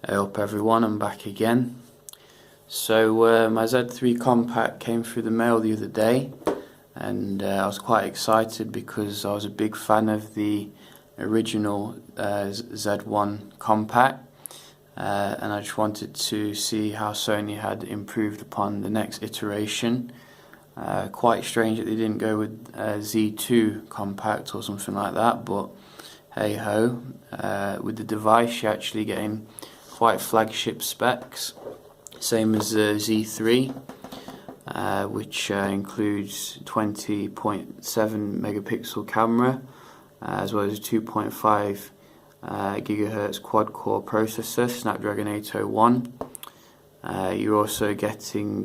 Hey up everyone, I'm back again. So my Z3 Compact came through the mail the other day, and I was quite excited because I was a big fan of the original Z1 Compact, and I just wanted to see how Sony had improved upon the next iteration. Quite strange that they didn't go with Z2 Compact or something like that, but hey ho. With the device you're actually getting quite flagship specs, same as the Z3, which includes 20.7 megapixel camera, as well as a 2.5 gigahertz quad-core processor, Snapdragon 801. You're also getting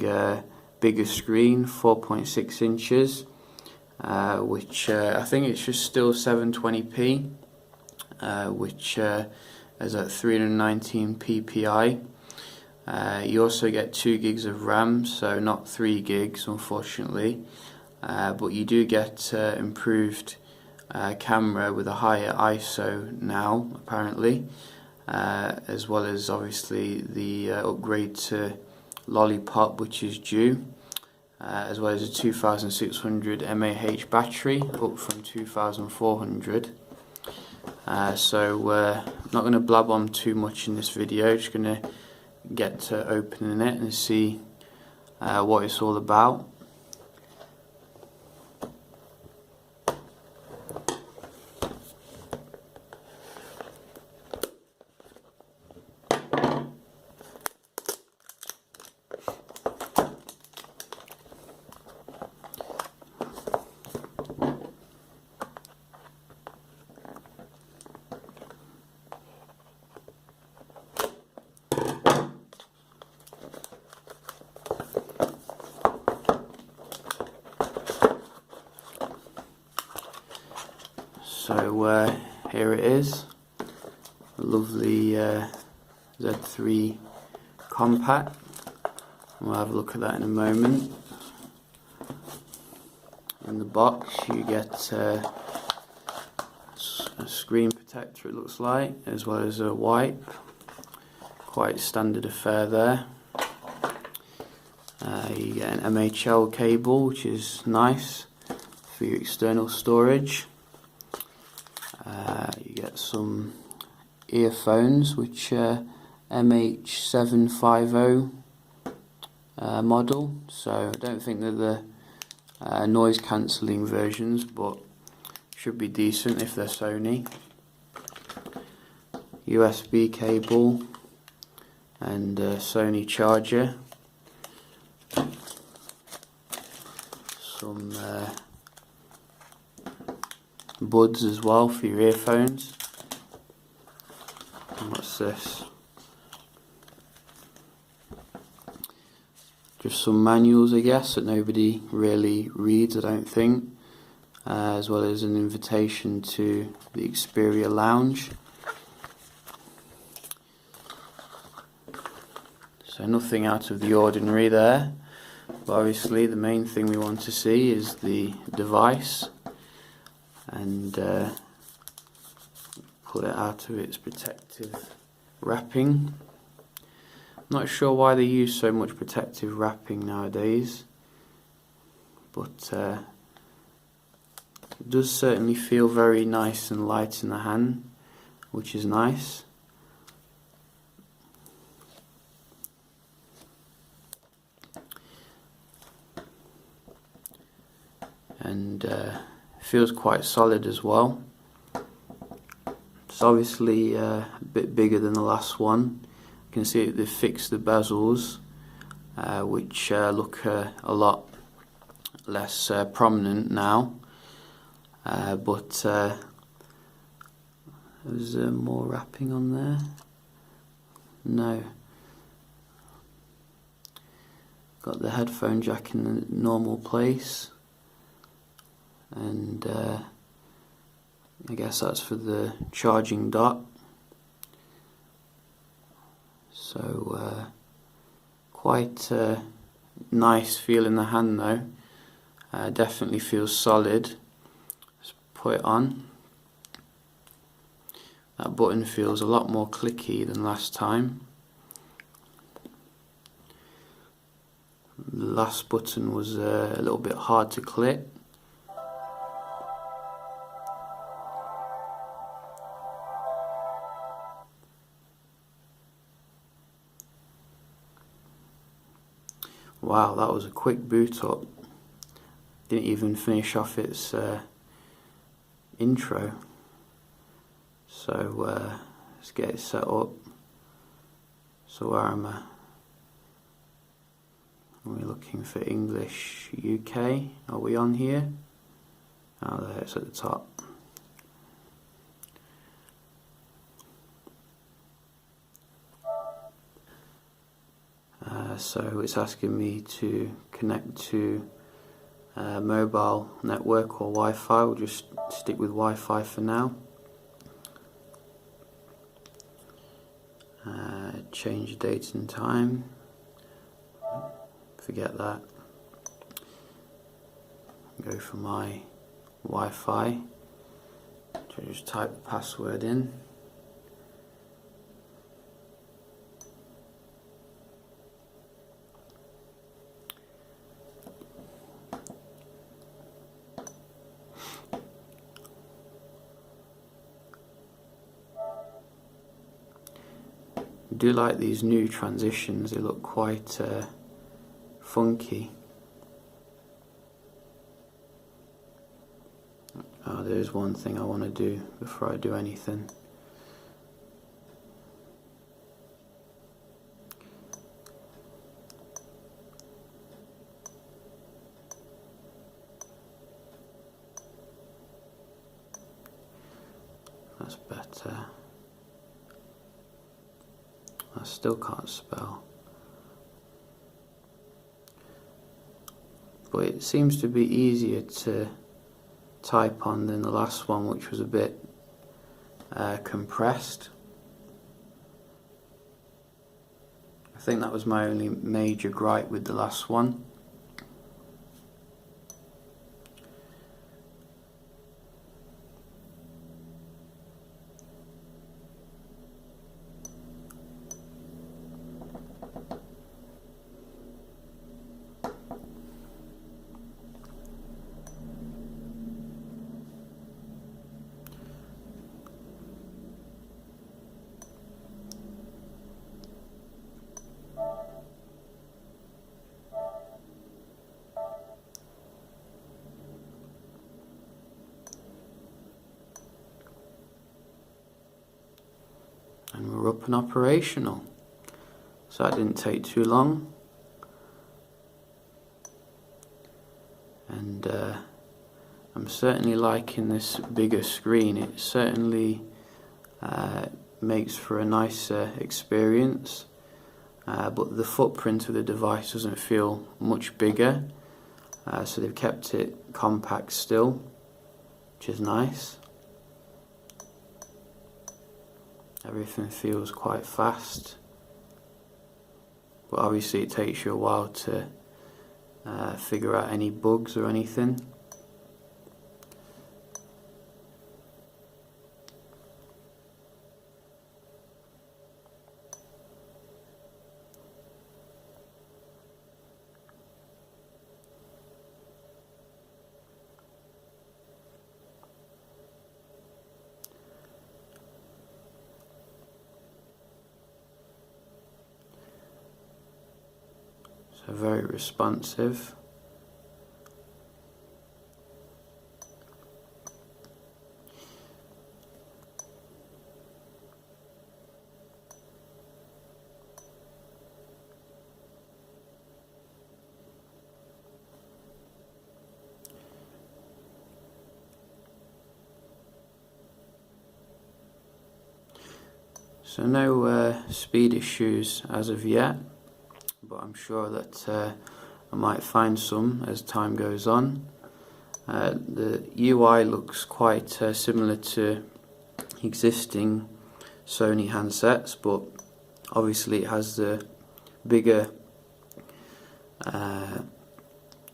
bigger screen, 4.6 inches, which I think it's just still 720p, which is at 319 ppi. You also get 2 gigs of RAM, so not 3 gigs unfortunately, but you do get improved camera with a higher ISO now apparently, as well as obviously the upgrade to Lollipop, which is due, as well as a 2600 mAh battery, up from 2400. So I'm not going to blab on too much in this video, just going to get to opening it and see what it's all about. So here it is, a lovely Z3 Compact. We'll have a look at that in a moment. In the box you get a screen protector, it looks like, as well as a wipe. Quite standard affair there. You get an MHL cable, which is nice for your external storage. You get some earphones, which MH750 model, so I don't think they're the noise cancelling versions, but should be decent if they're Sony. USB cable and Sony charger. Some buds as well for your earphones. And what's this? Just some manuals, I guess, that nobody really reads, I don't think, as well as an invitation to the Xperia Lounge. So nothing out of the ordinary there, but obviously the main thing we want to see is the device, and pull it out of its protective wrapping. Not sure why they use so much protective wrapping nowadays, but it does certainly feel very nice and light in the hand, which is nice. And feels quite solid as well. It's obviously a bit bigger than the last one. You can see they've fixed the bezels, which look a lot less prominent now, but there's more wrapping on there. No. Got the headphone jack in the normal place, and I guess that's for the charging dock. So quite nice feel in the hand though. Definitely feels solid. Let's put it on. That button feels a lot more clicky than last time. The last button was a little bit hard to click. Wow, that was a quick boot up. Didn't even finish off its intro. So let's get it set up. So where am I? Are we looking for English UK? Are we on here? Oh, there it's at the top. So it's asking me to connect to mobile network or Wi-Fi. We'll just stick with Wi-Fi for now. Change date and time. Forget that. Go for my Wi-Fi. So just type the password in. I do like these new transitions, they look quite funky. Oh, there's one thing I want to do before I do anything. That's better. I still can't spell. But it seems to be easier to type on than the last one, which was a bit compressed. I think that was my only major gripe with the last one. And we're up and operational. So that didn't take too long. And I'm certainly liking this bigger screen. It certainly makes for a nicer experience. But the footprint of the device doesn't feel much bigger. So they've kept it compact still, which is nice. Everything feels quite fast, but obviously it takes you a while to figure out any bugs or anything. So very responsive. So no speed issues as of yet, but I'm sure that I might find some as time goes on. The UI looks quite similar to existing Sony handsets, but obviously it has the bigger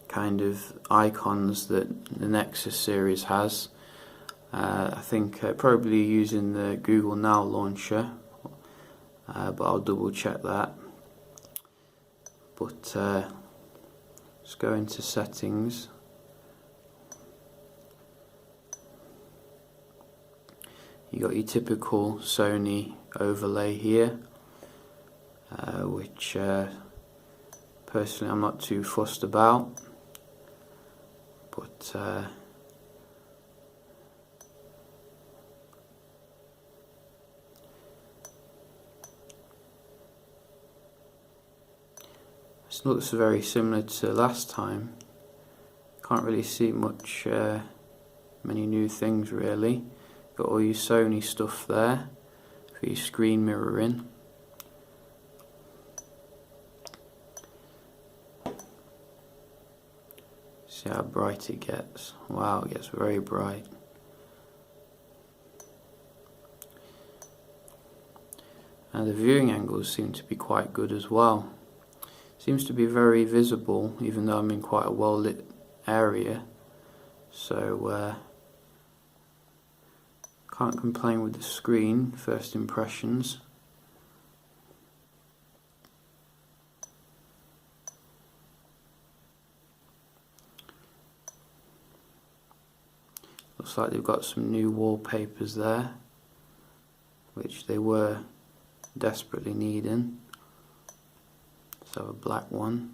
kind of icons that the Nexus series has. I think probably using the Google Now launcher, but I'll double check that. But Let's go into settings. You got your typical Sony overlay here, which personally I'm not too fussed about, but this looks very similar to last time. Can't really see much, many new things really. Got all your Sony stuff there for your screen mirroring. See how bright it gets. Wow, it gets very bright. And the viewing angles seem to be quite good as well. Seems to be very visible even though I'm in quite a well lit area. So can't complain with the screen, first impressions. Looks like they've got some new wallpapers there, which they were desperately needing. Let's have a black one.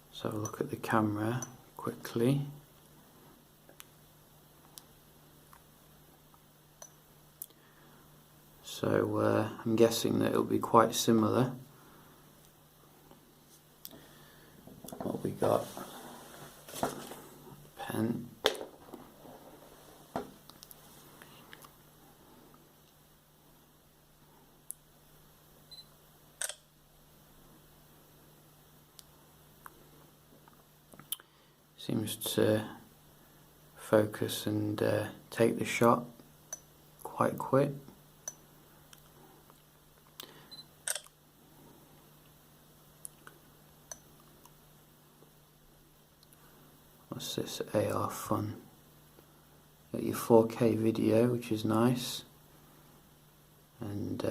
Let's have a look at the camera quickly. So I'm guessing that it'll be quite similar. What we got? Pen. Seems to focus and take the shot quite quick. What's this? AR fun. Got your 4K video, which is nice, and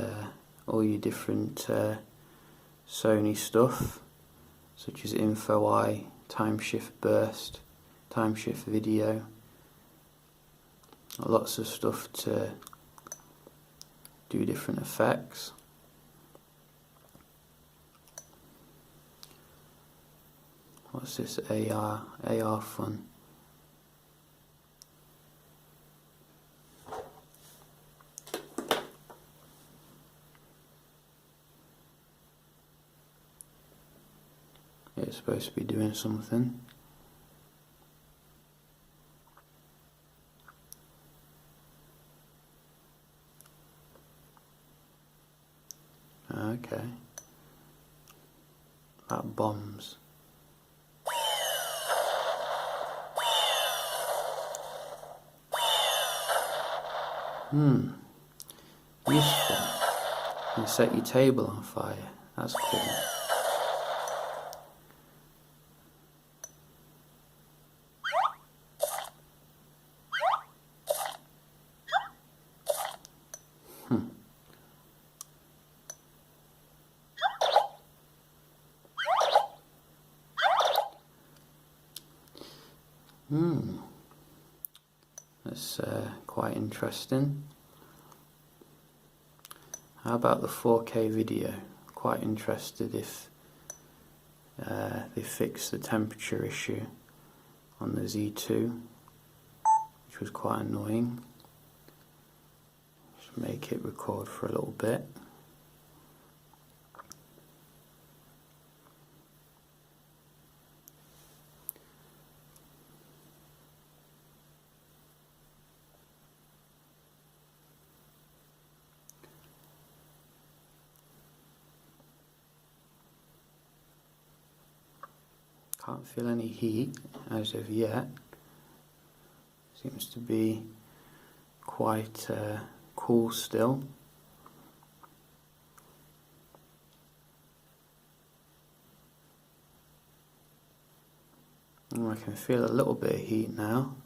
all your different Sony stuff, such as Info Eye, Time Shift Burst, Time Shift Video. Lots of stuff to do different effects. What's this? AR fun. It's supposed to be doing something. Okay. About bombs. Useful. You set your table on fire. That's cool. That's quite interesting. How about the 4K video? Quite interested if they fix the temperature issue on the Z2, which was quite annoying. Just make it record for a little bit. Can't feel any heat as of yet. Seems to be quite cool still. I can feel a little bit of heat now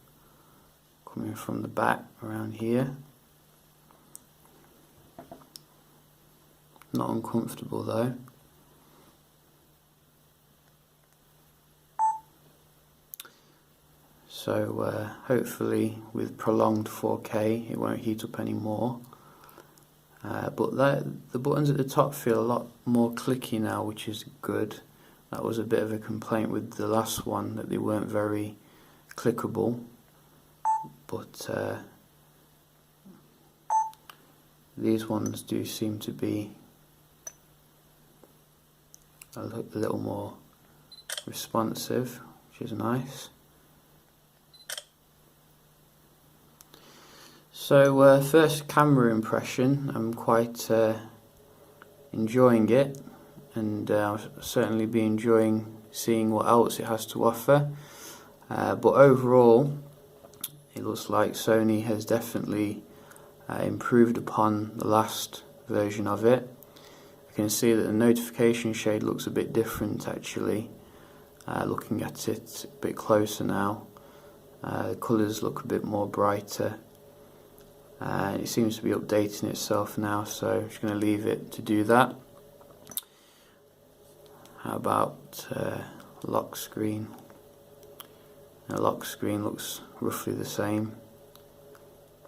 coming from the back around here. Not uncomfortable though. So hopefully with prolonged 4K it won't heat up anymore. But the buttons at the top feel a lot more clicky now, which is good. That was a bit of a complaint with the last one, that they weren't very clickable. But these ones do seem to be a little more responsive, which is nice. So first camera impression, I'm quite enjoying it, and I'll certainly be enjoying seeing what else it has to offer. But overall, it looks like Sony has definitely improved upon the last version of it. You can see that the notification shade looks a bit different actually, looking at it a bit closer now. The colours look a bit more brighter. It seems to be updating itself now, so I'm just going to leave it to do that. How about lock screen? The lock screen looks roughly the same.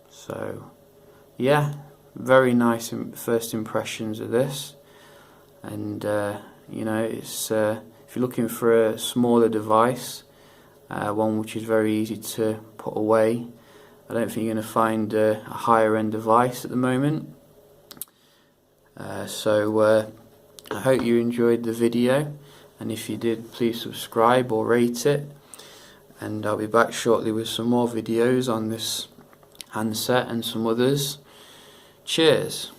So yeah, very nice first impressions of this. And you know, it's if you're looking for a smaller device, one which is very easy to put away, I don't think you're going to find a higher end device at the moment. So I hope you enjoyed the video, and if you did, please subscribe or rate it, and I'll be back shortly with some more videos on this handset and some others. Cheers.